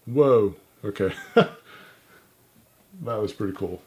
Whoa, okay. That was pretty cool.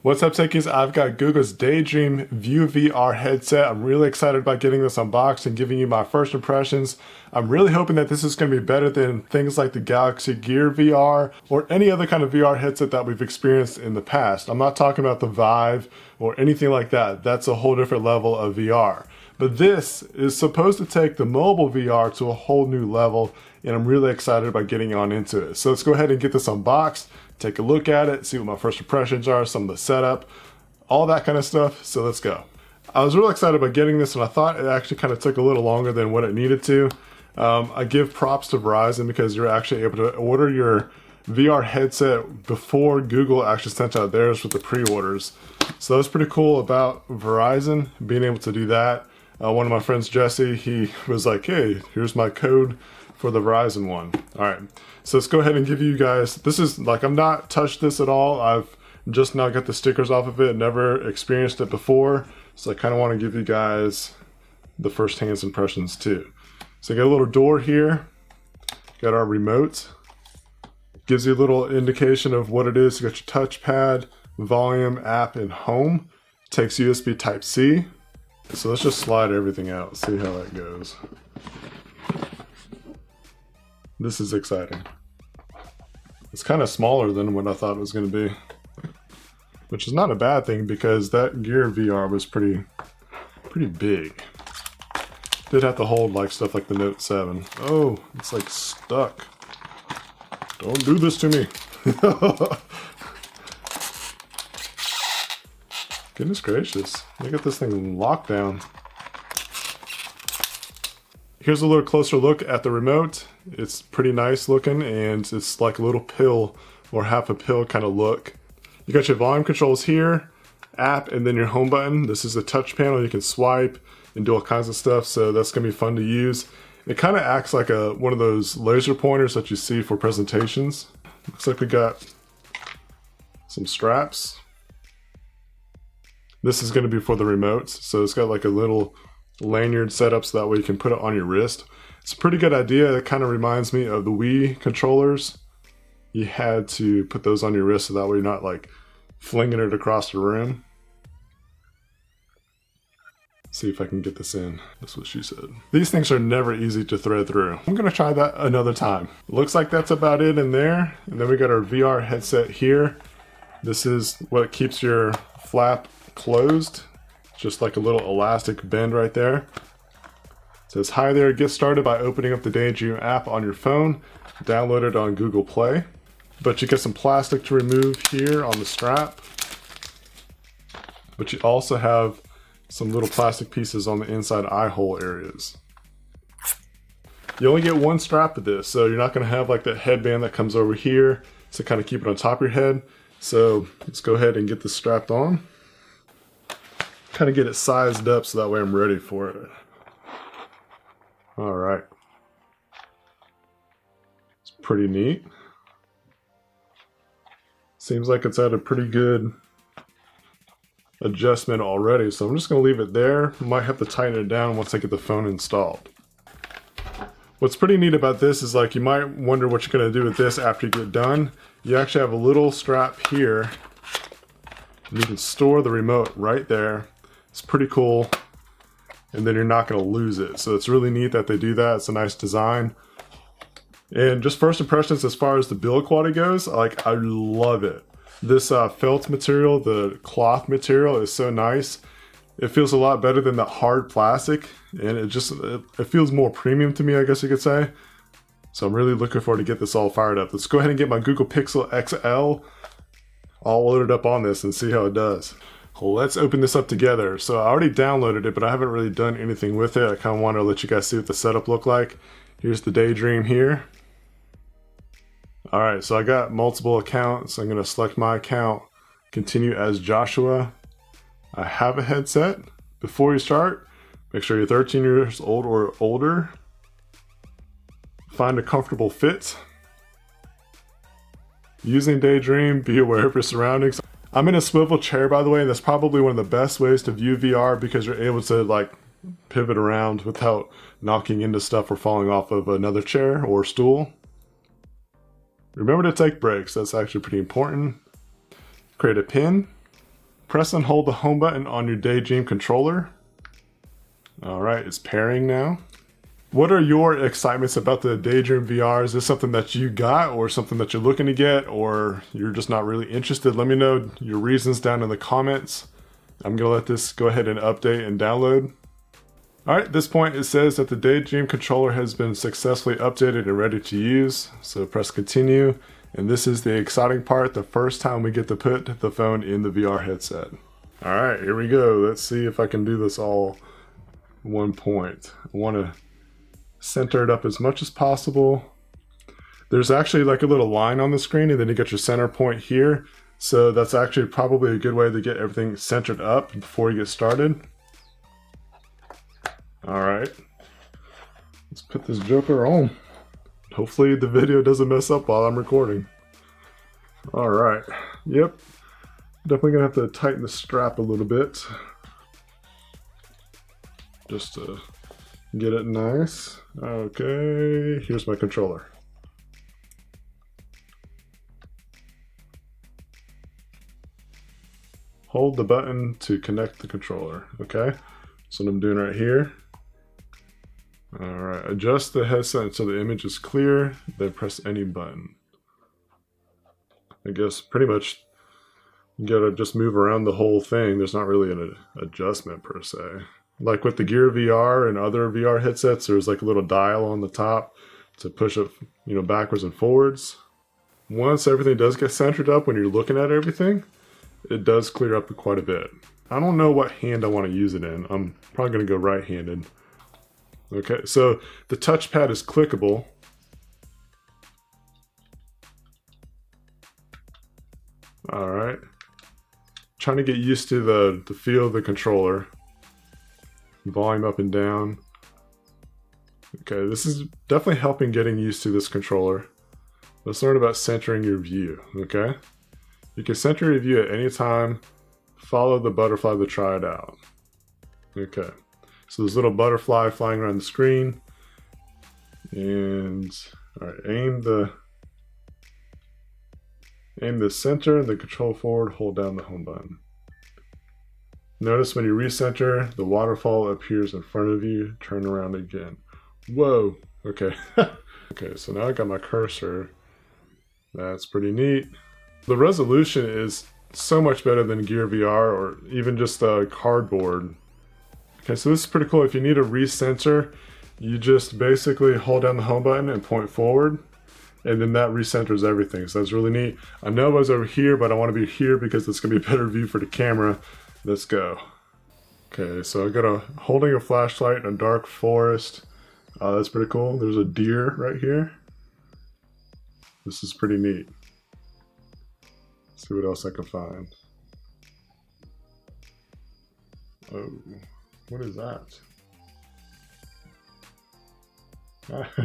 What's up, techies? I've got Google's Daydream View VR headset. I'm really excited about getting this unboxed and giving you my first impressions. I'm really hoping that this is going to be better than things like the Galaxy Gear VR or any other kind of VR headset that we've experienced in the past. I'm not talking about the Vive or anything like that. That's a whole different level of VR. But this is supposed to take the mobile VR to a whole new level, and I'm really excited about getting on into it. So let's go ahead and get this unboxed, take a look at it, see what my first impressions are, some of the setup, all that kind of stuff. So let's go. I was really excited about getting this, and I thought it actually kind of took a little longer than what it needed to. I give props to Verizon because you're actually able to order your VR headset before Google actually sent out theirs with the pre-orders. So that was pretty cool about Verizon being able to do that. One of my friends, Jesse, he was like, hey, here's my code for the Verizon one. All right, so let's go ahead and give you guys, this is like, I've not touched this at all. I've just now got the stickers off of it, never experienced it before. So I kind of want to give you guys the first hand impressions too. So I got a little door here, got our remote, gives you a little indication of what it is. You got your touchpad, volume, app, and home. Takes USB Type-C. So let's just slide everything out, see how that goes. This is exciting. It's kind of smaller than what I thought it was going to be, which is not a bad thing because that Gear VR was pretty big. Did have to hold like stuff like the Note 7. Oh, it's like stuck. Don't do this to me. Goodness gracious. Look at this thing locked down. Here's a little closer look at the remote. It's pretty nice looking, and it's like a little pill or half a pill kind of look. You got your volume controls here, app, and then your home button. This is a touch panel. You can swipe and do all kinds of stuff, so that's gonna be fun to use. It kind of acts like one of those laser pointers that you see for presentations. Looks like we got some straps. This is going to be for the remotes, so it's got like a little lanyard setup so that way you can put it on your wrist. It's a pretty good idea. It kind of reminds me of the Wii controllers. You had to put those on your wrist so that way you're not like flinging it across the room. See if I can get this in. That's what she said. These things are never easy to thread through. I'm gonna try that another time. Looks like that's about it in there. And then we got our VR headset here. This is what keeps your flap closed. Just like a little elastic bend right there. It says, hi there, get started by opening up the Daydream app on your phone. Download it on Google Play. But you get some plastic to remove here on the strap. But you also have some little plastic pieces on the inside eye hole areas. You only get one strap of this, so you're not going to have like that headband that comes over here to kind of keep it on top of your head. So let's go ahead and get this strapped on. Kind of get it sized up so that way I'm ready for it. All right. It's pretty neat. Seems like it's at a pretty good adjustment already, so I'm just going to leave it there. Might have to tighten it down once I get the phone installed. What's pretty neat about this is like you might wonder what you're going to do with this after you get done. You actually have a little strap here. You can store the remote right there. It's pretty cool, and then you're not going to lose it. So it's really neat that they do that. It's a nice design. And just first impressions as far as the build quality goes, like I love it. This felt material, the cloth material is so nice. It feels a lot better than the hard plastic, and it feels more premium to me, I guess you could say. So I'm really looking forward to get this all fired up. Let's go ahead and get my Google Pixel XL all loaded up on this and see how it does. Well, let's open this up together. So I already downloaded it, but I haven't really done anything with it. I kind of want to let you guys see what the setup looked like. Here's the Daydream here. All right, so I got multiple accounts. I'm gonna select my account, continue as Joshua. I have a headset. Before you start, make sure you're 13 years old or older. Find a comfortable fit. Using Daydream, be aware of your surroundings. I'm in a swivel chair, by the way, and that's probably one of the best ways to view VR because you're able to like pivot around without knocking into stuff or falling off of another chair or stool. Remember to take breaks, that's actually pretty important. Create a pin. Press and hold the home button on your Daydream controller. Alright, it's pairing now. What are your excitements about the Daydream VR? Is this something that you got or something that you're looking to get or you're just not really interested? Let me know your reasons down in the comments. I'm going to let this go ahead and update and download. Alright, at this point it says that the Daydream controller has been successfully updated and ready to use. So press continue. And this is the exciting part, the first time we get to put the phone in the VR headset. Alright, here we go. Let's see if I can do this all in one point. I want to center it up as much as possible. There's actually like a little line on the screen and then you get your center point here. So that's actually probably a good way to get everything centered up before you get started. Alright, let's put this joker on. Hopefully the video doesn't mess up while I'm recording. Alright, yep. Definitely gonna have to tighten the strap a little bit. Just to get it nice. Okay, here's my controller. Hold the button to connect the controller, okay? That's what I'm doing right here. Alright, adjust the headset so the image is clear, then press any button. I guess pretty much you gotta just move around the whole thing. There's not really an adjustment per se. Like with the Gear VR and other VR headsets, there's like a little dial on the top to push it, you know, backwards and forwards. Once everything does get centered up when you're looking at everything, it does clear up quite a bit. I don't know what hand I want to use it in. I'm probably gonna go right-handed. Okay, so the touchpad is clickable. Alright. Trying to get used to the feel of the controller. Volume up and down. Okay, this is definitely helping getting used to this controller. Let's learn about centering your view, okay? You can center your view at any time. Follow the butterfly to try it out. Okay. So there's a little butterfly flying around the screen. And all right, aim the center, the control forward, hold down the home button. Notice when you recenter, the waterfall appears in front of you. Turn around again. Whoa, okay. Okay, so now I got my cursor. That's pretty neat. The resolution is so much better than Gear VR or even just cardboard. Okay, so this is pretty cool. If you need a recenter, you just basically hold down the home button and point forward, and then that recenters everything. So that's really neat. I know I was over here, but I want to be here because it's going to be a better view for the camera. Let's go. Okay, so I got holding a flashlight in a dark forest. That's pretty cool. There's a deer right here. This is pretty neat. Let's see what else I can find. Oh. What is that?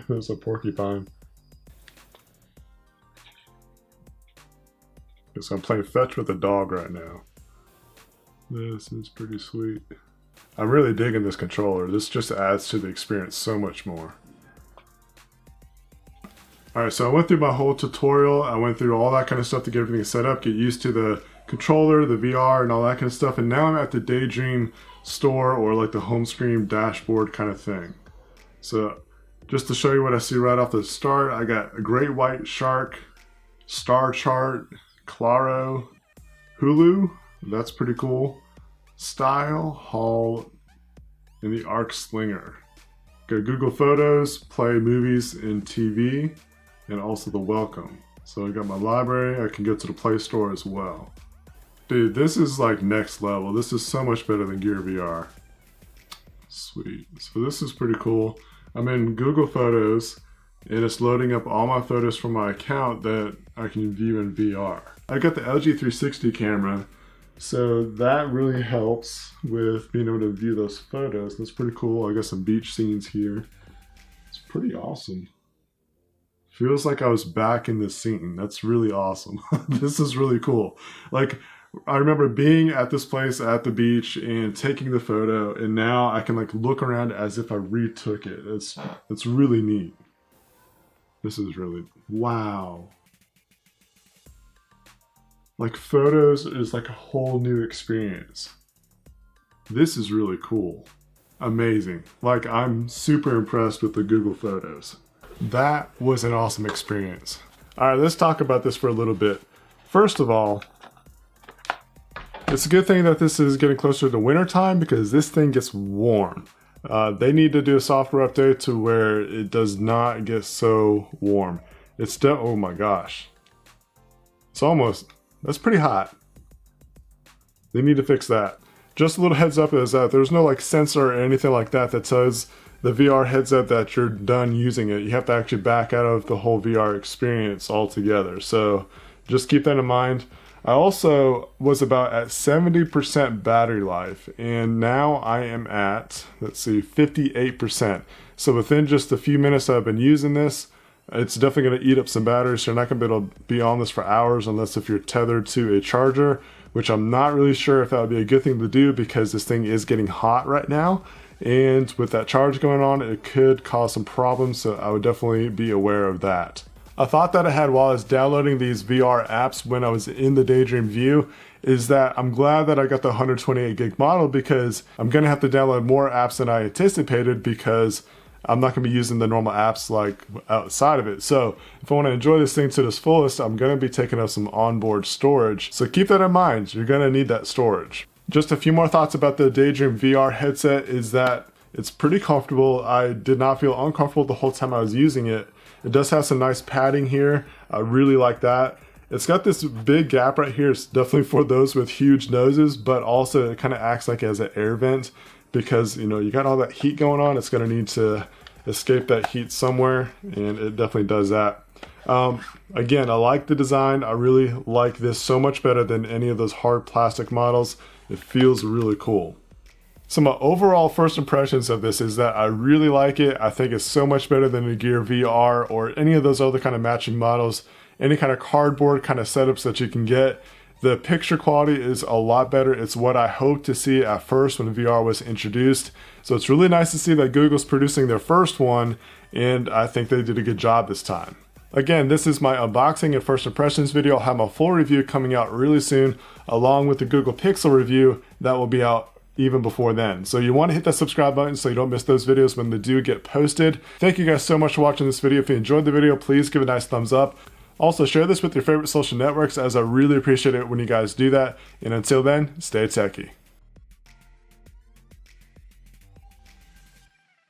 There's a porcupine. Okay, so I'm playing fetch with a dog right now. This is pretty sweet. I'm really digging this controller. This just adds to the experience so much more. Alright, so I went through my whole tutorial. I went through all that kind of stuff to get everything set up, get used to the controller, the VR, and all that kind of stuff. And now I'm at the Daydream store or like the home screen dashboard kind of thing. So just to show you what I see right off the start, I got a great white shark, star chart, Claro, Hulu, that's pretty cool, style, Hall, and the Arc Slinger. Go Google Photos, play movies and TV, and also the welcome. So I got my library, I can go to the Play Store as well. Dude, this is like next level. This is so much better than Gear VR. Sweet. So this is pretty cool. I'm in Google Photos and it's loading up all my photos from my account that I can view in VR. I got the LG 360 camera, so that really helps with being able to view those photos. That's pretty cool. I got some beach scenes here. It's pretty awesome. Feels like I was back in the scene. That's really awesome. This is really cool. Like, I remember being at this place at the beach and taking the photo, and now I can like look around as if I retook it. It's really neat. This is really, wow. Like, photos is like a whole new experience. This is really cool. Amazing. Like, I'm super impressed with the Google Photos. That was an awesome experience. All right, let's talk about this for a little bit. First of all, it's a good thing that this is getting closer to winter time because this thing gets warm. They need to do a software update to where it does not get so warm. Oh my gosh. That's pretty hot. They need to fix that. Just a little heads up is that there's no like sensor or anything like that that says the VR headset that you're done using it. You have to actually back out of the whole VR experience altogether. So just keep that in mind. I also was about at 70% battery life, and now I am at, let's see, 58%. So within just a few minutes I've been using this, it's definitely going to eat up some battery, so you're not going to be able to be on this for hours unless if you're tethered to a charger, which I'm not really sure if that would be a good thing to do because this thing is getting hot right now. And with that charge going on, it could cause some problems, so I would definitely be aware of that. A thought that I had while I was downloading these VR apps when I was in the Daydream View is that I'm glad that I got the 128 gig model because I'm going to have to download more apps than I anticipated because I'm not going to be using the normal apps like outside of it. So if I want to enjoy this thing to its fullest, I'm going to be taking up some onboard storage. So keep that in mind. You're going to need that storage. Just a few more thoughts about the Daydream VR headset is that it's pretty comfortable. I did not feel uncomfortable the whole time I was using it. It does have some nice padding here. I really like that. It's got this big gap right here. It's definitely for those with huge noses, but also it kind of acts like as an air vent because, you know, you got all that heat going on. It's going to need to escape that heat somewhere, and it definitely does that. Again, I like the design. I really like this so much better than any of those hard plastic models. It feels really cool. So my overall first impressions of this is that I really like it. I think it's so much better than the Gear VR or any of those other kind of matching models, any kind of cardboard kind of setups that you can get. The picture quality is a lot better. It's what I hoped to see at first when VR was introduced. So it's really nice to see that Google's producing their first one, and I think they did a good job this time. Again, this is my unboxing and first impressions video. I'll have my full review coming out really soon, along with the Google Pixel review that will be out even before then. So you want to hit that subscribe button so you don't miss those videos when they do get posted. Thank you guys so much for watching this video. If you enjoyed the video, please give it a nice thumbs up. Also, share this with your favorite social networks as I really appreciate it when you guys do that. And until then, stay techie.